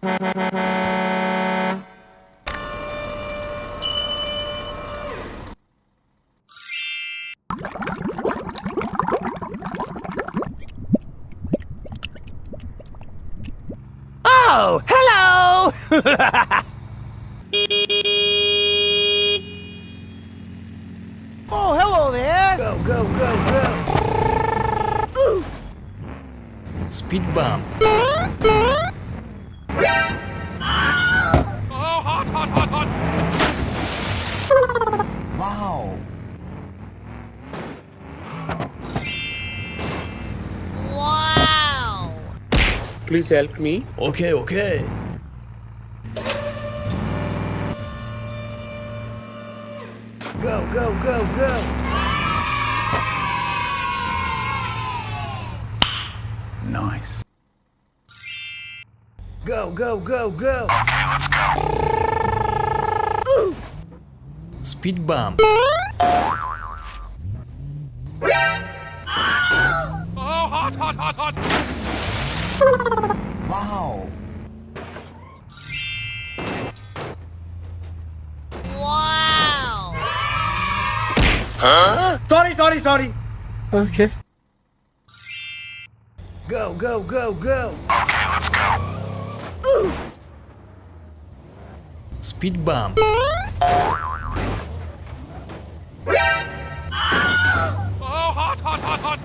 Oh, hello! Oh, hello there! Go, go, go, go! Ooh. Speed bump. Oh, hot, hot, hot, hot! Wow! Wow! Please help me. Okay, okay. Go, go, go, go! Nice. Go, go, go, go! Okay, let's go. Ooh. Speed bump. Oh, hot, hot, hot, hot! Wow! Wow! Sorry. Okay. Go, go, go, go! Okay, let's go. Ooh. Speed bump. Oh, hot, hot, hot, hot!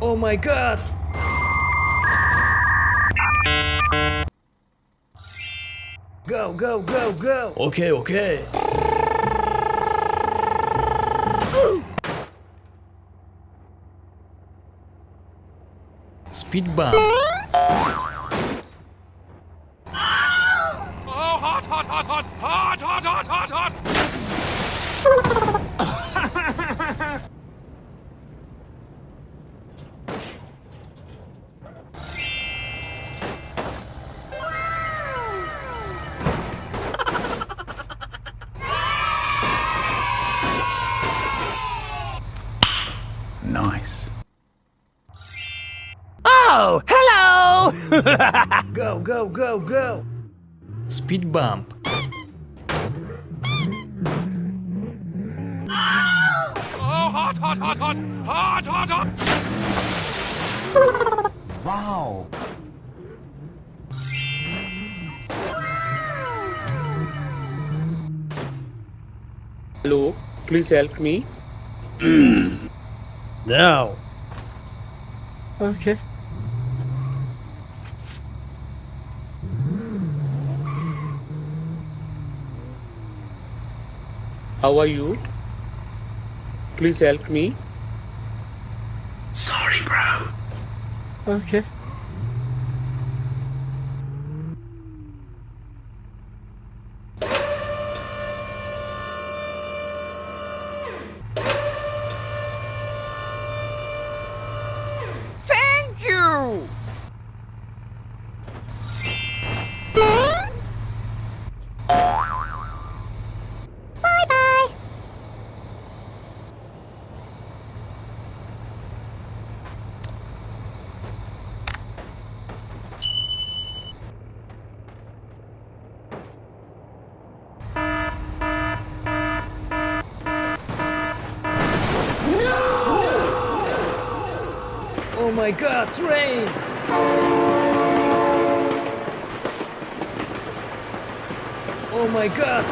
Oh my god! Go, go, go, go! Okay, okay. Ooh. Speed bump. Oh, hot, hot, hot, hot! Hot, hot, hot, hot, hot! Nice. Oh, hello! Go, go, go, go! Speed bump. Oh, hot, hot, hot, hot! Hot, hot, hot! Wow! Hello, please help me. No. Okay. How are you? Please help me. Sorry, bro. Okay. Thank you! Bye-bye! Oh my god, train! Oh my god!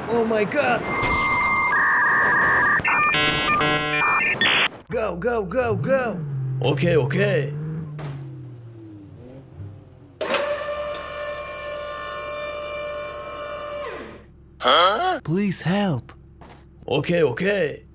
Oh my god! Go, go, go, go! Okay, okay. Please help. Okay, okay.